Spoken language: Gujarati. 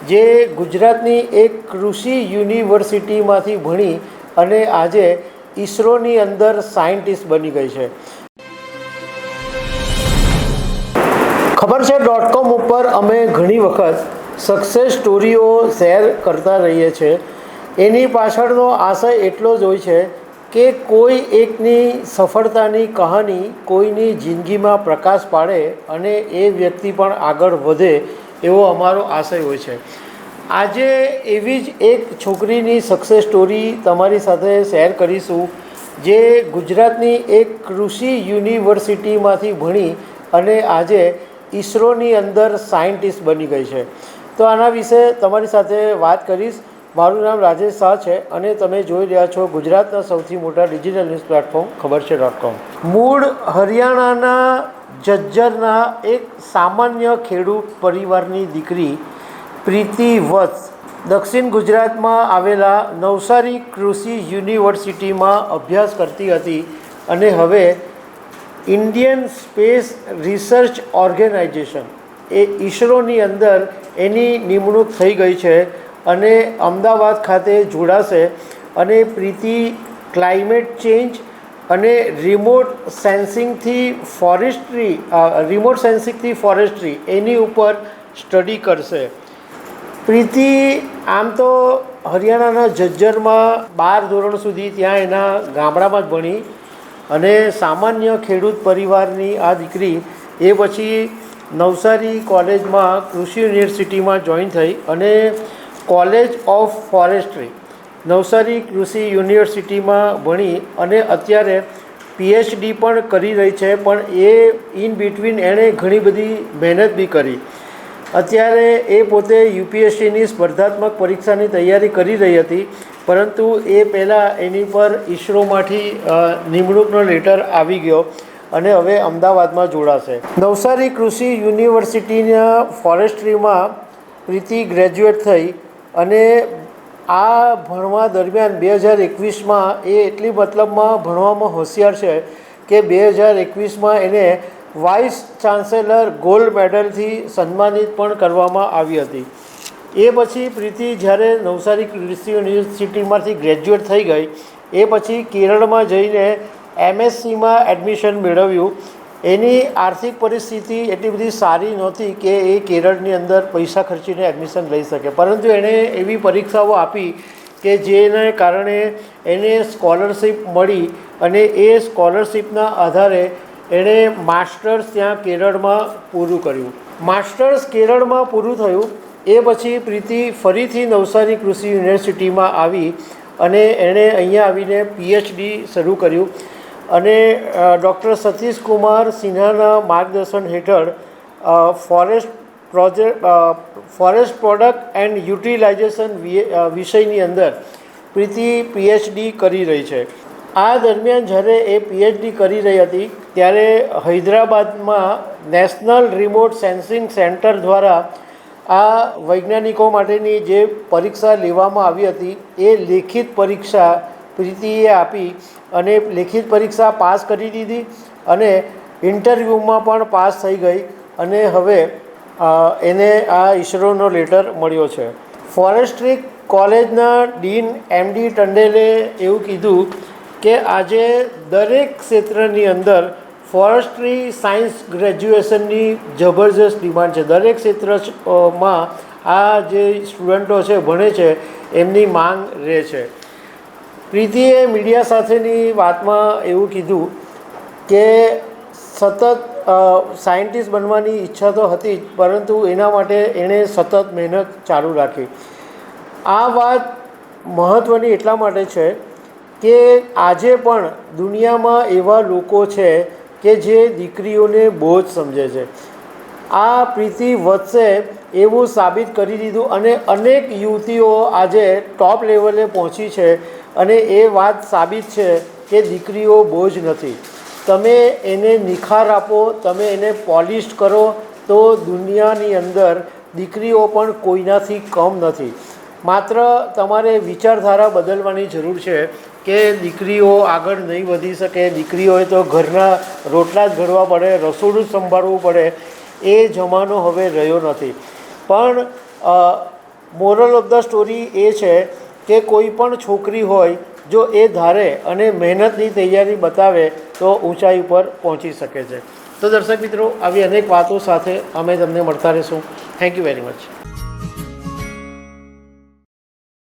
જે ગુજરાતની એક કૃષિ યુનિવર્સિટીમાંથી ભણી અને આજે ઈસરોની અંદર સાયન્ટિસ્ટ બની ગઈ છે। ખબર છે .com ઉપર અમે ઘણી વખત સક્સેસ સ્ટોરીઓ શેર કરતા રહીએ છીએ। એની પાછળનો આશય એટલો જ હોય છે કે કોઈ એકની સફળતાની કહાની કોઈની જિંદગીમાં પ્રકાશ પાડે અને એ વ્યક્તિ પણ આગળ વધે એવો અમારો આશય હોય છે। આજે એવી જ એક છોકરીની સક્સેસ સ્ટોરી તમારી સાથે શેર કરીશું, જે ગુજરાતની એક કૃષિ યુનિવર્સિટીમાંથી ભણી અને આજે ઈસરોની અંદર સાયન્ટિસ્ટ બની ગઈ છે। તો આના વિશે તમારી સાથે વાત કરીશ। મારું નામ રાજેશ શાહ છે અને તમે જોઈ રહ્યા છો ગુજરાતના સૌથી મોટા ડિજિટલ ન્યૂઝ પ્લેટફોર્મ ખબર છે .com। મૂળ હરિયાણાના જજ્જરના એક સામાન્ય ખેડૂત પરિવારની દીકરી પ્રીતિ વત્સ દક્ષિણ ગુજરાતમાં આવેલા નવસારી કૃષિ યુનિવર્સિટીમાં અભ્યાસ કરતી હતી અને હવે ઇન્ડિયન સ્પેસ રિસર્ચ ઓર્ગેનાઇઝેશન એ ઈસરોની અંદર એની નિમણૂક થઈ ગઈ છે અને અમદાવાદ ખાતે જોડાશે અને પ્રીતિ ક્લાઇમેટ ચેન્જ અને રિમોટ સેન્સિંગથી ફોરેસ્ટ્રી એની ઉપર સ્ટડી કરશે। પ્રીતિ આમ તો હરિયાણાના જજ્જરમાં 12 ધોરણ સુધી ત્યાં એના ગામડામાં જ ભણી અને સામાન્ય ખેડૂત પરિવારની આ દીકરી એ પછી નવસારી કોલેજમાં કૃષિ યુનિવર્સિટીમાં જોઈન થઈ અને કોલેજ ઓફ ફોરેસ્ટ્રી નવસારી કૃષિ યુનિવર્સિટીમાં ભણી અને અત્યારે PhD પણ કરી રહી છે, પણ એ ઇન બિટવીન એણે ઘણી બધી મહેનત બી કરી। અત્યારે એ પોતે UPSCની સ્પર્ધાત્મક પરીક્ષાની તૈયારી કરી રહી હતી, પરંતુ એ પહેલાં એની પર ઈસરોમાંથી નિમણૂકનો લેટર આવી ગયો અને હવે અમદાવાદમાં જોડાશે। નવસારી કૃષિ યુનિવર્સિટીના ફોરેસ્ટ્રીમાં પ્રીતિ ગ્રેજ્યુએટ થઈ અને આ ભણવા દરમિયાન 2021માં એ એટલી મતલબમાં ભણવામાં હોશિયાર છે કે 2021માં એને વાઇસ ચાન્સેલર ગોલ્ડ મેડલથી સન્માનિત પણ કરવામાં આવી હતી। એ પછી પ્રીતિ જ્યારે નવસારી કૃષિ યુનિવર્સિટીમાંથી ગ્રેજ્યુએટ થઈ ગઈ એ પછી કેરળમાં જઈને MSCમાં એડમિશન મેળવ્યું। એની આર્થિક પરિસ્થિતિ એટલી બધી સારી નહોતી કે એ કેરળની અંદર પૈસા ખર્ચીને એડમિશન લઈ શકે, પરંતુ એણે એવી પરીક્ષાઓ આપી કે જેને કારણે એને સ્કોલરશિપ મળી અને એ સ્કોલરશિપના આધારે એણે માસ્ટર્સ ત્યાં કેરળમાં પૂરું કર્યું। માસ્ટર્સ કેરળમાં પૂરું થયું એ પછી પ્રીતિ ફરીથી નવસારી કૃષિ યુનિવર્સિટીમાં આવી અને એણે અહીંયા આવીને PhD શરૂ કર્યું અને ડૉક્ટર સતીશ કુમાર સિન્હાના માર્ગદર્શન હેઠળ ફોરેસ્ટ પ્રોડક્ટ એન્ડ યુટિલાઇઝેશન વિષયની અંદર પ્રીતિ PhD કરી રહી છે। આ દરમિયાન જ્યારે એ PhD કરી રહી હતી ત્યારે હૈદરાબાદમાં નેશનલ રિમોટ સેન્સિંગ સેન્ટર દ્વારા આ વૈજ્ઞાનિકો માટેની જે પરીક્ષા લેવામાં આવી હતી એ લેખિત પરીક્ષા પ્રીતિએ આપી અને લેખિત પરીક્ષા પાસ કરી દીધી અને ઇન્ટરવ્યૂમાં પણ પાસ થઈ ગઈ અને હવે એને આ ઈસરોનો લેટર મળ્યો છે। ફોરેસ્ટ્રી કોલેજના ડીન MD ટંડેલે એવું કીધું કે આજે દરેક ક્ષેત્રની અંદર ફોરેસ્ટ્રી સાયન્સ ગ્રેજ્યુએશનની જબરજસ્ત ડિમાન્ડ છે। દરેક ક્ષેત્રમાં આ જે સ્ટુડન્ટો છે ભણે છે એમની માંગ રહે છે। પ્રીતિએ મીડિયા સાથેની વાતમાં એવું કીધું કે સતત સાયન્ટિસ્ટ બનવાની ઈચ્છા તો હતી જ, પરંતુ એના માટે એણે સતત મહેનત ચાલુ રાખી। આ વાત મહત્ત્વની એટલા માટે છે કે આજે પણ દુનિયામાં એવા લોકો છે કે જે દીકરીઓને બોજ સમજે છે। આ પ્રીતિ વત્સે એવું સાબિત કરી દીધું અને અનેક યુવતીઓ આજે ટોપ લેવલે પહોંચી છે અને એ વાત સાબિત છે કે દીકરીઓ બોજ નથી। તમે એને નિખાર આપો, તમે એને પોલિશ કરો તો દુનિયાની અંદર દીકરીઓ પણ કોઈનાથી કમ નથી। માત્ર તમારે વિચારધારા બદલવાની જરૂર છે કે દીકરીઓ આગળ નહીં વધી શકે, દીકરીઓએ તો ઘરના રોટલા જ ઘડવા પડે, રસોડું જ સંભાળવું પડે, એ જમાનો હવે રહ્યો નથી। પણ મોરલ ઓફ ધ સ્ટોરી એ છે કે કોઈ પણ છોકરી હોય જો એ ધારે અને મહેનતની તૈયારી બતાવે તો ઊંચાઈ ઉપર પહોંચી શકે છે. તો દર્શક મિત્રો, આવી અનેક વાતો સાથે અમે તમને મળતા રહીશું. Thank you very much.